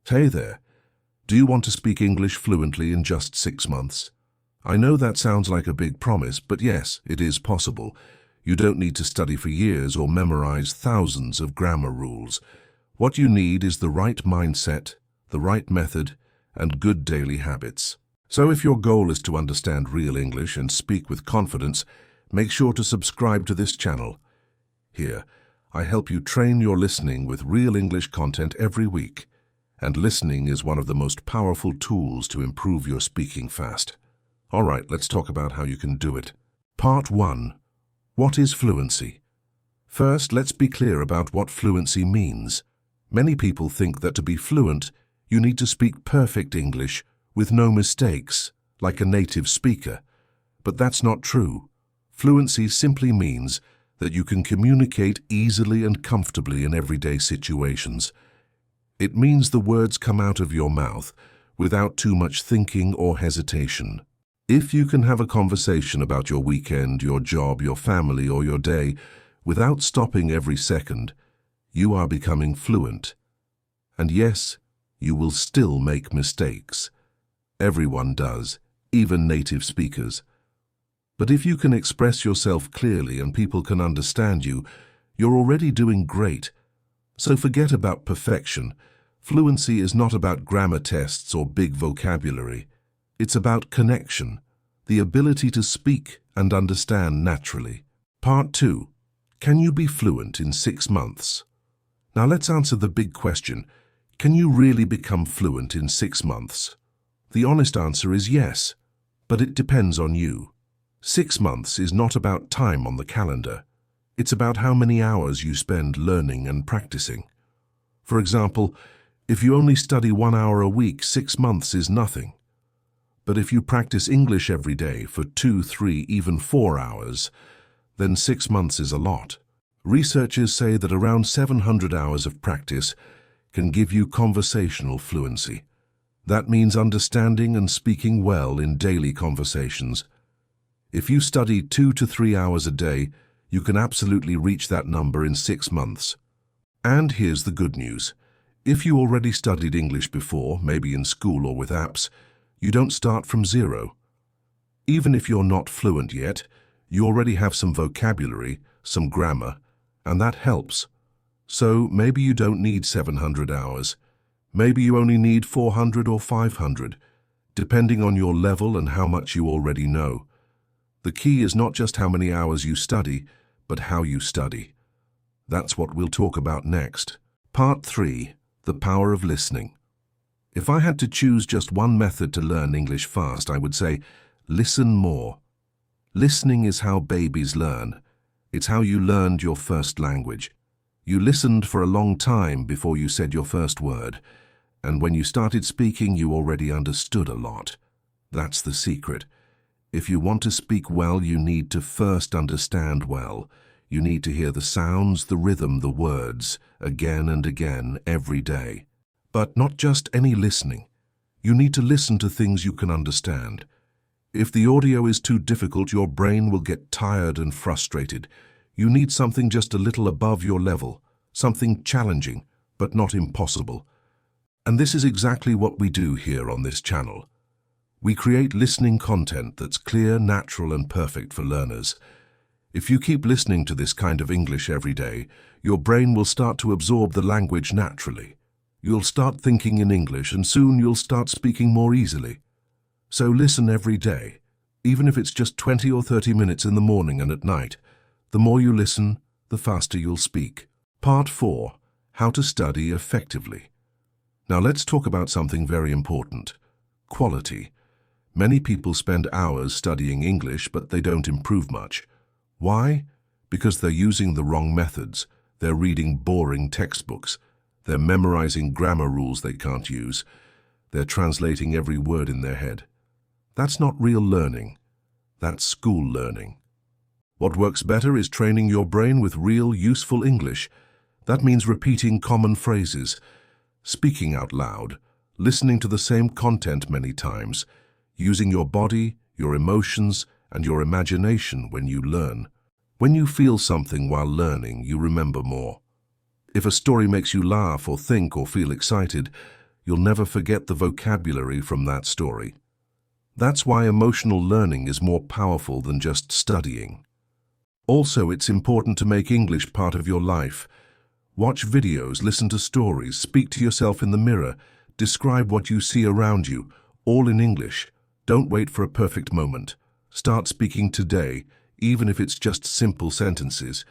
Hey there. Do you want to speak English fluently in just 6 months? I know that sounds like a big promise, but yes, it is possible. You don't need to study for years or memorize thousands of grammar rules. What you need is the right mindset, the right method, and good daily habits. So if your goal is to understand real English and speak with confidence, make sure to subscribe to this channel. Here, I help you train your listening with real English content every week. And listening is one of the most powerful tools to improve your speaking fast. All right, let's talk about how you can do it. Part 1. What is fluency? First, let's be clear about what fluency means. Many people think that to be fluent, you need to speak perfect English with no mistakes, like a native speaker. But that's not true. Fluency simply means that you can communicate easily and comfortably in everyday situations. It means the words come out of your mouth without too much thinking or hesitation. If you can have a conversation about your weekend, your job, your family, or your day without stopping every second, you are becoming fluent. And yes, you will still make mistakes. Everyone does, even native speakers. But if you can express yourself clearly and people can understand you, you're already doing great. So forget about perfection. Fluency is not about grammar tests or big vocabulary. It's about connection, the ability to speak and understand naturally. Part 2. Can you be fluent in 6 months? Now let's answer the big question. Can you really become fluent in 6 months? The honest answer is yes, but it depends on you. 6 months is not about time on the calendar. It's about how many hours you spend learning and practicing. For example, if you only study 1 hour a week, 6 months is nothing. But if you practice English every day for 2, 3, even 4 hours, then 6 months is a lot. Researchers say that around 700 hours of practice can give you conversational fluency. That means understanding and speaking well in daily conversations. If you study 2 to 3 hours a day, you can absolutely reach that number in 6 months. And here's the good news. If you already studied English before, maybe in school or with apps, you don't start from zero. Even if you're not fluent yet, you already have some vocabulary, some grammar, and that helps. So maybe you don't need 700 hours. Maybe you only need 400 or 500, depending on your level and how much you already know. The key is not just how many hours you study, but how you study. That's what we'll talk about next. Part 3. The power of listening. If I had to choose just one method to learn English fast, I would say, listen more. Listening is how babies learn. It's how you learned your first language. You listened for a long time before you said your first word, and when you started speaking, you already understood a lot. That's the secret. If you want to speak well, you need to first understand well. You need to hear the sounds, the rhythm, the words, again and again, every day. But not just any listening. You need to listen to things you can understand. If the audio is too difficult, your brain will get tired and frustrated. You need something just a little above your level, something challenging, but not impossible. And this is exactly what we do here on this channel. We create listening content that's clear, natural, and perfect for learners. If you keep listening to this kind of English every day, your brain will start to absorb the language naturally. You'll start thinking in English, and soon you'll start speaking more easily. So listen every day, even if it's just 20 or 30 minutes in the morning and at night. The more you listen, the faster you'll speak. Part 4. How to study effectively. Now let's talk about something very important. Quality. Many people spend hours studying English, but they don't improve much. Why? Because they're using the wrong methods. They're reading boring textbooks. They're memorizing grammar rules they can't use. They're translating every word in their head. That's not real learning. That's school learning. What works better is training your brain with real, useful English. That means repeating common phrases, speaking out loud, listening to the same content many times, using your body, your emotions, and your imagination when you learn. When you feel something while learning, you remember more. If a story makes you laugh or think or feel excited, you'll never forget the vocabulary from that story. That's why emotional learning is more powerful than just studying. Also, it's important to make English part of your life. Watch videos, listen to stories, speak to yourself in the mirror, describe what you see around you, all in English. Don't wait for a perfect moment. Start speaking today, even if it's just simple sentences.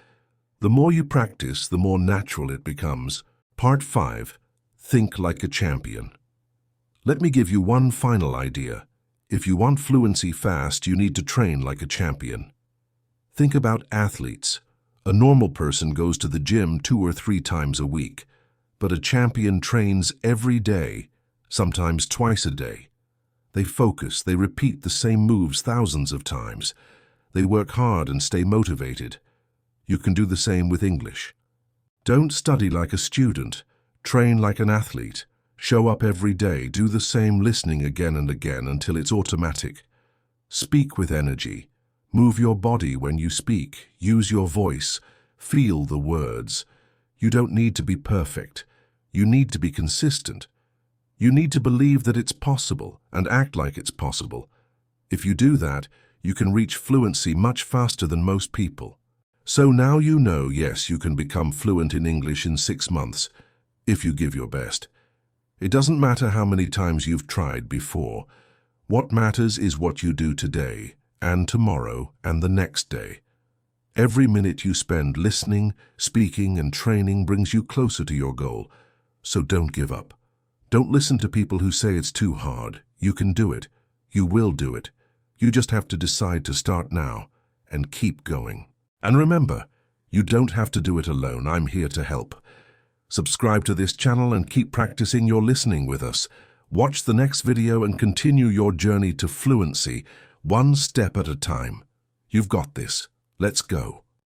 The more you practice, the more natural it becomes. Part 5. Think like a champion. Let me give you one final idea. If you want fluency fast, you need to train like a champion. Think about athletes. A normal person goes to the gym 2 or 3 times a week, but a champion trains every day, sometimes twice a day. They focus, they repeat the same moves thousands of times. They work hard and stay motivated. You can do the same with English. Don't study like a student. Train like an athlete. Show up every day, do the same listening again and again until it's automatic. Speak with energy. Move your body when you speak. Use your voice. Feel the words. You don't need to be perfect. You need to be consistent. You need to believe that it's possible and act like it's possible. If you do that, you can reach fluency much faster than most people. So now you know, yes, you can become fluent in English in 6 months, if you give your best. It doesn't matter how many times you've tried before. What matters is what you do today, and tomorrow, and the next day. Every minute you spend listening, speaking, and training brings you closer to your goal. So don't give up. Don't listen to people who say it's too hard. You can do it. You will do it. You just have to decide to start now and keep going. And remember, you don't have to do it alone. I'm here to help. Subscribe to this channel and keep practicing your listening with us. Watch the next video and continue your journey to fluency, one step at a time. You've got this. Let's go.